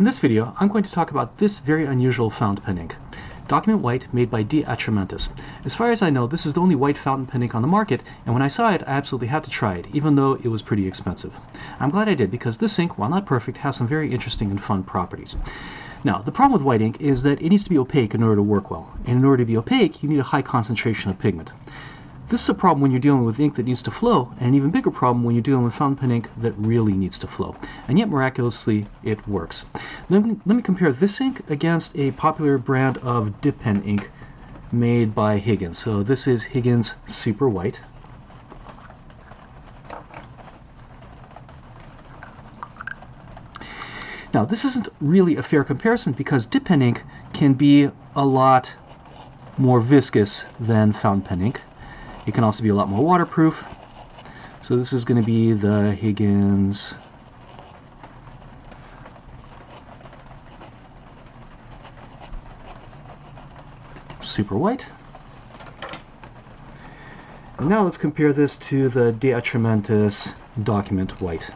In this video, I'm going to talk about this very unusual fountain pen ink, Document White, made by Atramentis. As far as I know, this is the only white fountain pen ink on the market, and when I saw it, I absolutely had to try it, even though it was pretty expensive. I'm glad I did, because this ink, while not perfect, has some very interesting and fun properties. Now, the problem with white ink is that it needs to be opaque in order to work well, and in order to be opaque, you need a high concentration of pigment. This is a problem when you're dealing with ink that needs to flow, and an even bigger problem when you're dealing with fountain pen ink that really needs to flow. And yet, miraculously, it works. Let me compare this ink against a popular brand of dip pen ink made by Higgins. So this is Higgins Super White. Now, this isn't really a fair comparison because dip pen ink can be a lot more viscous than fountain pen ink. It can also be a lot more waterproof. So this is going to be the Higgins Super White. And now let's compare this to the Atramentis Document White.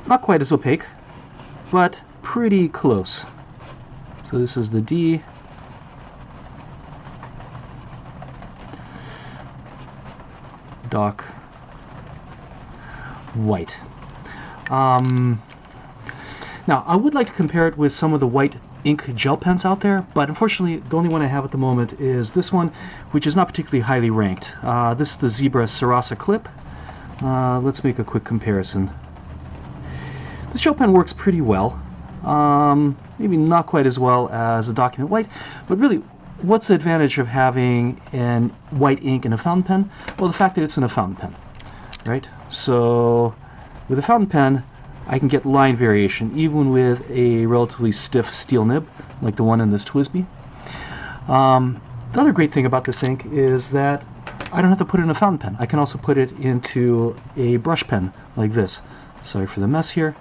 Not quite as opaque, but pretty close. So this is the D. Doc White. Now, I would like to compare it with some of the white ink gel pens out there, but unfortunately the only one I have at the moment is this one, which is not particularly highly ranked. This is the Zebra Sarasa Clip. Let's make a quick comparison. This gel pen works pretty well, maybe not quite as well as a Document White, but really, what's the advantage of having an white ink in a fountain pen? Well, the fact that it's in a fountain pen, right? So with a fountain pen, I can get line variation, even with a relatively stiff steel nib, like the one in this TWSBI. The other great thing about this ink is that I don't have to put it in a fountain pen. I can also put it into a brush pen like this. Sorry for the mess here.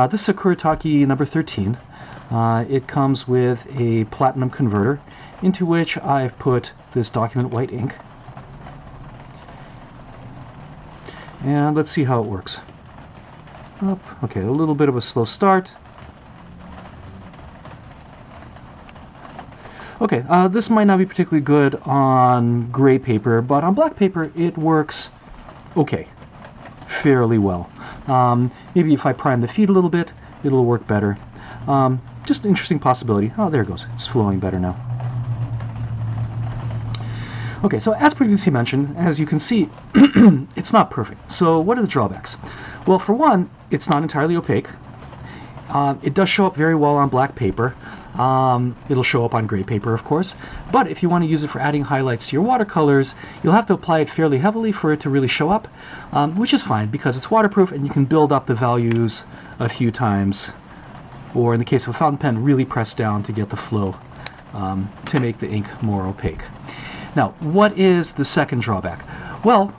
This is a Kuretake number 13. It comes with a platinum converter into which I've put this Document White ink. And let's see how it works. Okay, a little bit of a slow start. Okay, this might not be particularly good on gray paper, but on black paper it works okay, fairly well. Maybe if I prime the feed a little bit, it'll work better. Just an interesting possibility. Oh, there it goes. It's flowing better now. Okay, so as previously mentioned, as you can see, it's not perfect. So what are the drawbacks? Well, for one, it's not entirely opaque. It does show up very well on black paper. It'll show up on gray paper, of course. But if you want to use it for adding highlights to your watercolors, you'll have to apply it fairly heavily for it to really show up, which is fine because it's waterproof and you can build up the values a few times, or in the case of a fountain pen, really press down to get the flow to make the ink more opaque. Now, what is the second drawback? Well,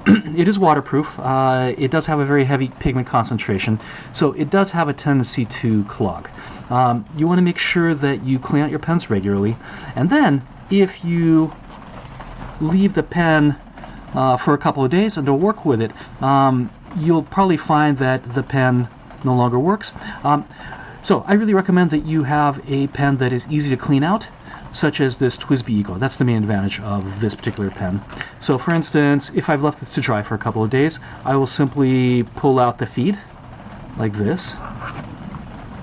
it is waterproof. It does have a very heavy pigment concentration, so it does have a tendency to clog. You want to make sure that you clean out your pens regularly, and then if you leave the pen for a couple of days and don't work with it, you'll probably find that the pen no longer works. So I really recommend that you have a pen that is easy to clean out, such as this TWSBI Eco. That's the main advantage of this particular pen. So for instance, if I've left this to dry for a couple of days, I will simply pull out the feed like this.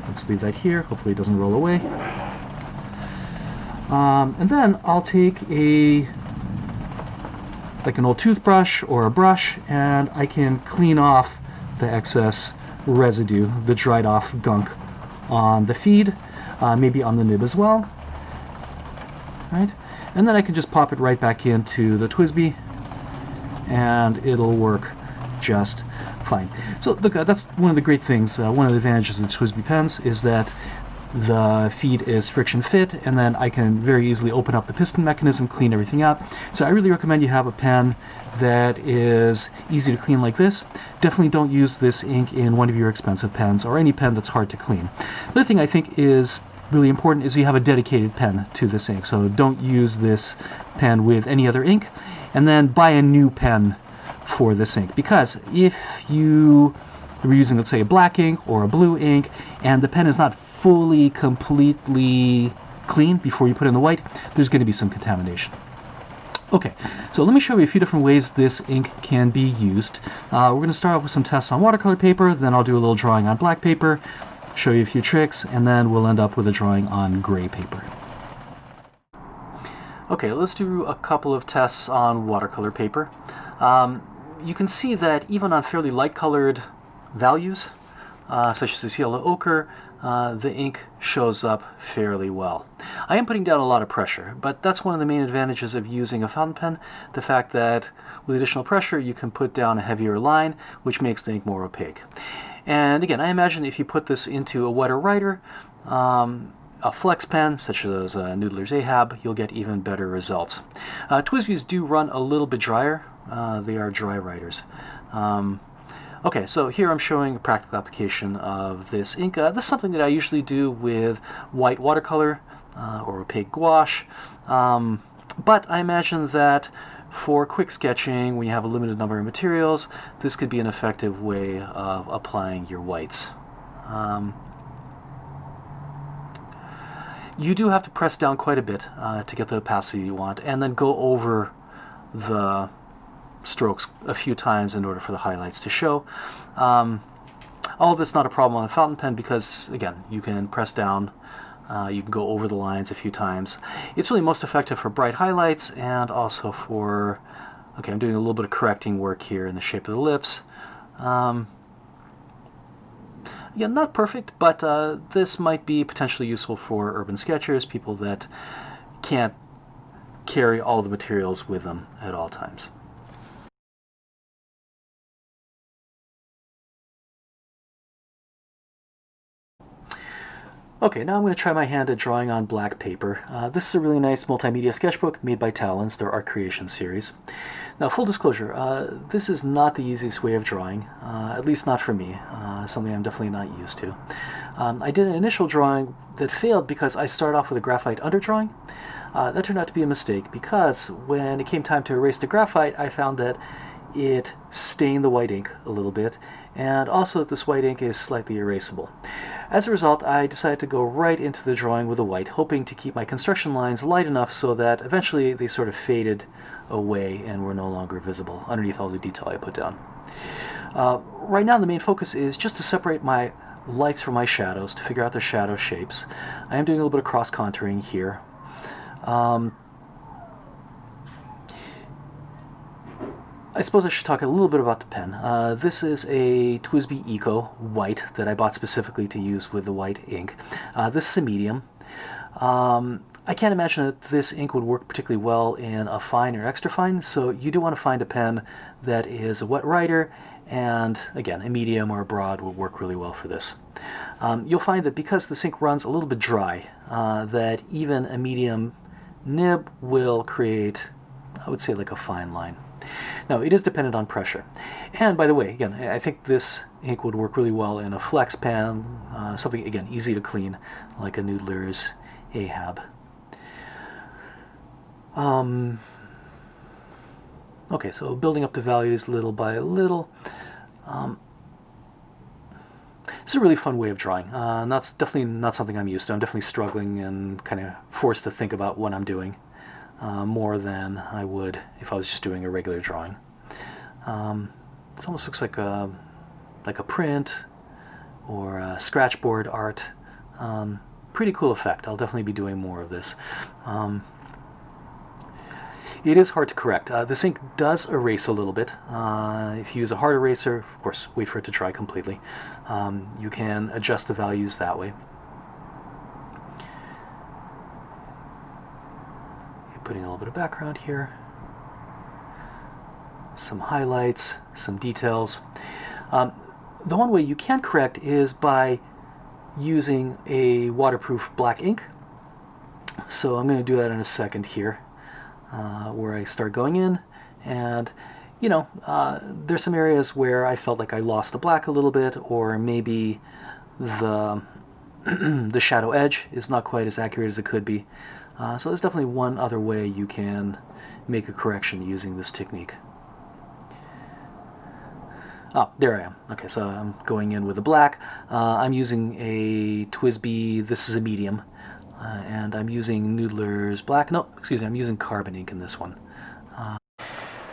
Let's leave that here. Hopefully it doesn't roll away. And then I'll take like an old toothbrush or a brush, and I can clean off the excess residue, the dried off gunk on the feed, maybe on the nib as well. Right? And then I can just pop it right back into the TWSBI and it'll work just fine. So look, that's one of the great things, one of the advantages of the TWSBI pens is that the feed is friction fit, and then I can very easily open up the piston mechanism, clean everything out. So I really recommend you have a pen that is easy to clean like this. Definitely don't use this ink in one of your expensive pens or any pen that's hard to clean. The other thing I think is really important is you have a dedicated pen to this ink. So don't use this pen with any other ink. and then buy a new pen for this ink. Because if you were using, let's say, a black ink or a blue ink, and the pen is not fully, completely clean before you put in the white, there's going to be some contamination. Okay, so let me show you a few different ways this ink can be used. We're going to start off with some tests on watercolor paper, then I'll do a little drawing on black paper, show you a few tricks, and then we'll end up with a drawing on gray paper. Okay, let's do a couple of tests on watercolor paper. You can see that even on fairly light colored values, such as this yellow ochre, the ink shows up fairly well. I am putting down a lot of pressure, but that's one of the main advantages of using a fountain pen, the fact that with additional pressure you can put down a heavier line, which makes the ink more opaque. And again, I imagine if you put this into a wetter writer, a flex pen, such as Noodler's Ahab, you'll get even better results. TWSBIs do run a little bit drier. They are dry writers. Okay, so here I'm showing a practical application of this ink. This is something that I usually do with white watercolor or opaque gouache, but I imagine that for quick sketching, when you have a limited number of materials, this could be an effective way of applying your whites. You do have to press down quite a bit to get the opacity you want, and then go over the strokes a few times in order for the highlights to show. All of this not a problem on a fountain pen because, again, you can press down, you can go over the lines a few times. It's really most effective for bright highlights and also for, okay, I'm doing a little bit of correcting work here in the shape of the lips. Yeah, not perfect, but this might be potentially useful for urban sketchers, people that can't carry all the materials with them at all times. Okay, now I'm going to try my hand at drawing on black paper. This is a really nice multimedia sketchbook made by Talons, their art creation series. Now, full disclosure, this is not the easiest way of drawing, at least not for me, something I'm definitely not used to. I did an initial drawing that failed because I started off with a graphite underdrawing. That turned out to be a mistake because when it came time to erase the graphite, I found that it stained the white ink a little bit, and also that this white ink is slightly erasable. As a result, I decided to go right into the drawing with the white, hoping to keep my construction lines light enough so that eventually they sort of faded away and were no longer visible underneath all the detail I put down. Right now the main focus is just to separate my lights from my shadows, to figure out the shadow shapes. I am doing a little bit of cross contouring here. I suppose I should talk a little bit about the pen. This is a TWSBI Eco white that I bought specifically to use with the white ink. This is a medium. I can't imagine that this ink would work particularly well in a fine or extra fine, so you do want to find a pen that is a wet writer, and again, a medium or a broad will work really well for this. You'll find that because this ink runs a little bit dry, that even a medium nib will create, I would say, like a fine line. Now, it is dependent on pressure. And by the way, again, I think this ink would work really well in a flex pen, something, again, easy to clean, like a Noodler's Ahab. Okay, so building up the values little by little. It's a really fun way of drawing. That's definitely not something I'm used to. I'm definitely struggling and kind of forced to think about what I'm doing. More than I would if I was just doing a regular drawing. It almost looks like a print or a scratchboard art. Pretty cool effect. I'll definitely be doing more of this. It is hard to correct. This ink does erase a little bit. If you use a hard eraser, of course, wait for it to dry completely. You can adjust the values that way. Putting a little bit of background here, some highlights, some details. The one way you can correct is by using a waterproof black ink. So I'm going to do that in a second here, where I start going in, and there's some areas where I felt like I lost the black a little bit, or maybe the the shadow edge is not quite as accurate as it could be. So there's definitely one other way you can make a correction using this technique. Oh, there I am. Okay, so I'm going in with a black. I'm using a TWSBI, this is a medium, and I'm using Noodler's black. No, excuse me, I'm using carbon ink in this one.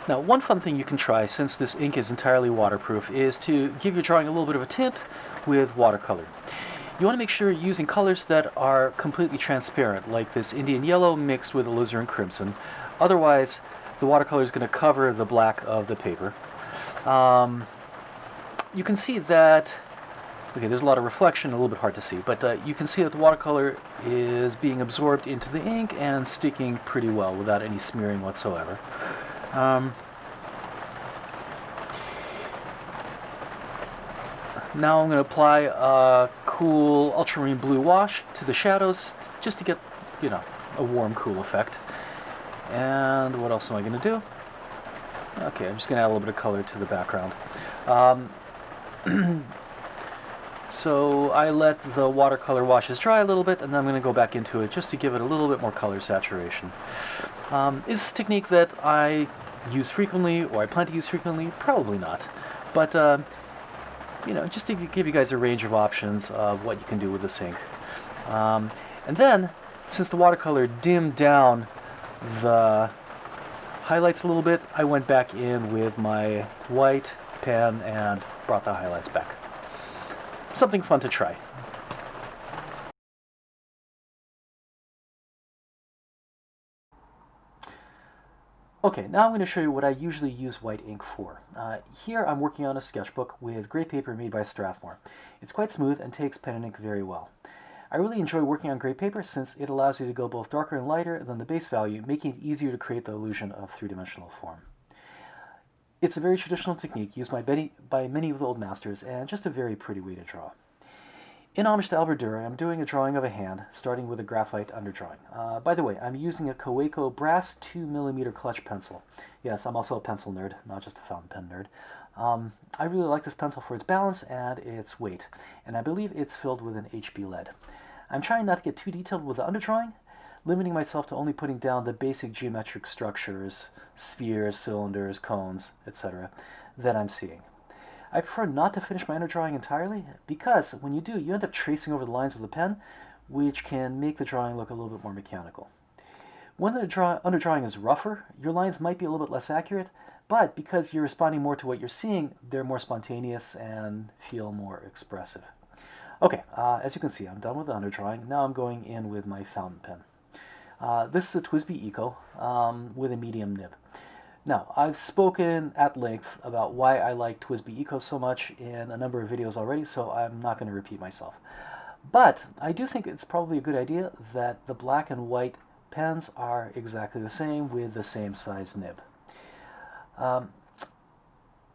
Now, one fun thing you can try, since this ink is entirely waterproof, is to give your drawing a little bit of a tint with watercolor. You want to make sure you're using colors that are completely transparent, like this Indian yellow mixed with alizarin crimson. Otherwise, the watercolor is going to cover the black of the paper. You can see that, okay, there's a lot of reflection, a little bit hard to see, but you can see that the watercolor is being absorbed into the ink and sticking pretty well without any smearing whatsoever. Now I'm going to apply a cool ultramarine blue wash to the shadows just to get, you know, a warm, cool effect. And what else am I going to do? Okay, I'm just going to add a little bit of color to the background. So I let the watercolor washes dry a little bit, and then I'm going to go back into it just to give it a little bit more color saturation. Is this a technique that I use frequently, or I plan to use frequently? Probably not. But, you know, just to give you guys a range of options of what you can do with this ink. And then, since the watercolor dimmed down the highlights a little bit, I went back in with my white pen and brought the highlights back. Something fun to try. Okay, now I'm going to show you what I usually use white ink for. Here I'm working on a sketchbook with gray paper made by Strathmore. It's quite smooth and takes pen and ink very well. I really enjoy working on gray paper since it allows you to go both darker and lighter than the base value, making it easier to create the illusion of three-dimensional form. It's a very traditional technique used by many of the old masters and just a very pretty way to draw. In homage to Albert Dürer, I'm doing a drawing of a hand, starting with a graphite underdrawing. By the way, I'm using a Kaweco brass 2mm clutch pencil. Yes, I'm also a pencil nerd, not just a fountain pen nerd. I really like this pencil for its balance and its weight, and I believe it's filled with an HB lead. I'm trying not to get too detailed with the underdrawing, limiting myself to only putting down the basic geometric structures, spheres, cylinders, cones, etc., that I'm seeing. I prefer not to finish my underdrawing entirely, because when you do, you end up tracing over the lines of the pen, which can make the drawing look a little bit more mechanical. When the underdrawing is rougher, your lines might be a little bit less accurate, but because you're responding more to what you're seeing, they're more spontaneous and feel more expressive. Okay, as you can see, I'm done with the underdrawing. Now I'm going in with my fountain pen. This is a TWSBI Eco with a medium nib. Now, I've spoken at length about why I like TWSBI Eco so much in a number of videos already, so I'm not going to repeat myself. But I do think it's probably a good idea that the black and white pens are exactly the same with the same size nib.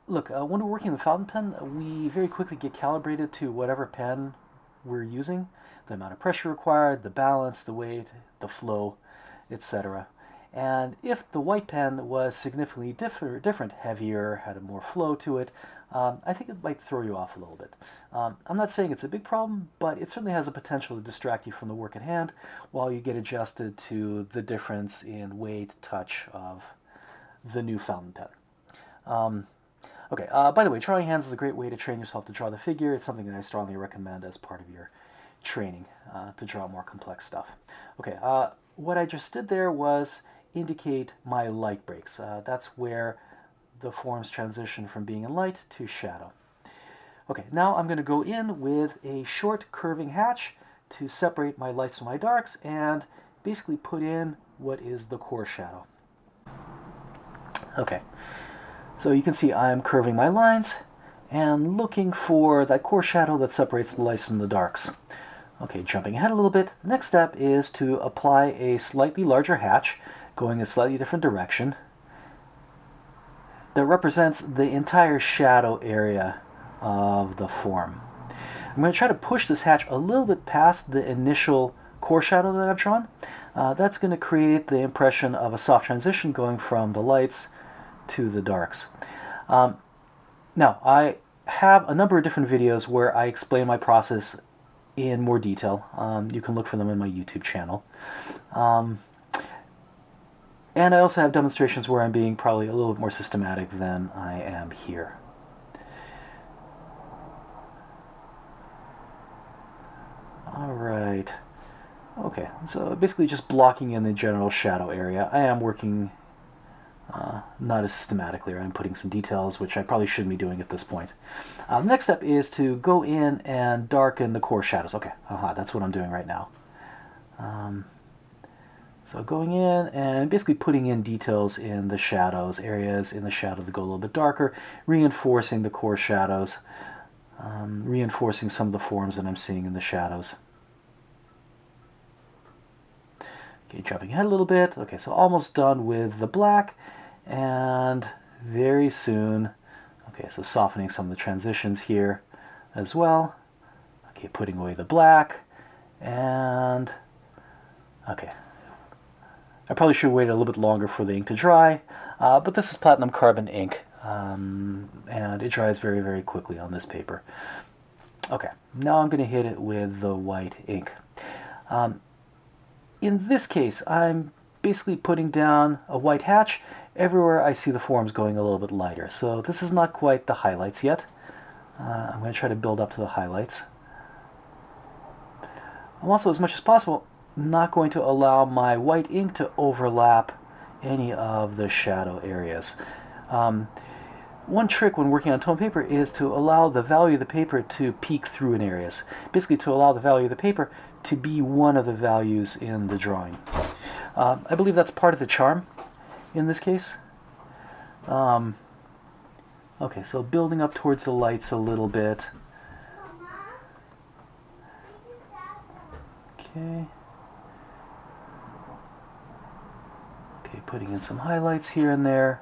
Look, when we're working with fountain pen, we very quickly get calibrated to whatever pen we're using, the amount of pressure required, the balance, the weight, the flow, etc. And if the white pen was significantly different, heavier, had a more flow to it, I think it might throw you off a little bit. I'm not saying it's a big problem, but it certainly has a potential to distract you from the work at hand while you get adjusted to the difference in weight, touch of the new fountain pen. Okay, by the way, drawing hands is a great way to train yourself to draw the figure. It's something that I strongly recommend as part of your training to draw more complex stuff. Okay, what I just did there was indicate my light breaks. That's where the forms transition from being in light to shadow. Okay, now I'm going to go in with a short curving hatch to separate my lights from my darks and basically put in what is the core shadow. Okay, so you can see I'm curving my lines and looking for that core shadow that separates the lights from the darks. Okay, jumping ahead a little bit, the next step is to apply a slightly larger hatch going a slightly different direction that represents the entire shadow area of the form. I'm going to try to push this hatch a little bit past the initial core shadow that I've drawn. That's going to create the impression of a soft transition going from the lights to the darks. Now, I have a number of different videos where I explain my process in more detail. You can look for them in my YouTube channel. And I also have demonstrations where I'm being probably a little bit more systematic than I am here. All right. Okay, so basically just blocking in the general shadow area. I am working not as systematically, or I'm putting some details, which I probably shouldn't be doing at this point. The next step is to go in and darken the core shadows. Okay, that's what I'm doing right now. So going in and basically putting in details in the shadows, areas in the shadow that go a little bit darker, reinforcing the core shadows, reinforcing some of the forms that I'm seeing in the shadows. Okay, jumping ahead a little bit. Okay, so almost done with the black, and very soon, okay, so softening some of the transitions here as well. Okay, putting away the black, and okay. I probably should wait a little bit longer for the ink to dry, but this is platinum carbon ink, and it dries very, very quickly on this paper. Okay, now I'm going to hit it with the white ink. In this case, I'm basically putting down a white hatch everywhere I see the forms going a little bit lighter. So this is not quite the highlights yet. I'm going to try to build up to the highlights. I'm also, as much as possible, not going to allow my white ink to overlap any of the shadow areas. One trick when working on tone paper is to allow the value of the paper to peek through in areas. Basically to allow the value of the paper to be one of the values in the drawing. I believe that's part of the charm in this case. Okay, so building up towards the lights a little bit. Okay. Okay, putting in some highlights here and there.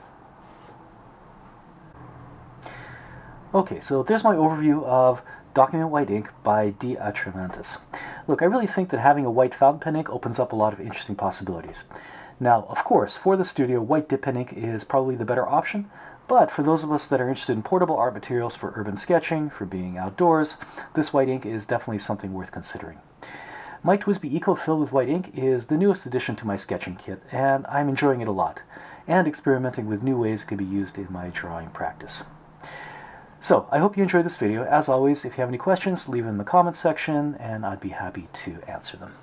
Okay, so there's my overview of Document White Ink by Atramentis. Look, I really think that having a white fountain pen ink opens up a lot of interesting possibilities. Now, of course, for the studio, white dip pen ink is probably the better option, but for those of us that are interested in portable art materials for urban sketching, for being outdoors, this white ink is definitely something worth considering. My TWSBI Eco filled with white ink is the newest addition to my sketching kit, and I'm enjoying it a lot, and experimenting with new ways it can be used in my drawing practice. So, I hope you enjoyed this video. As always, if you have any questions, leave them in the comments section, and I'd be happy to answer them.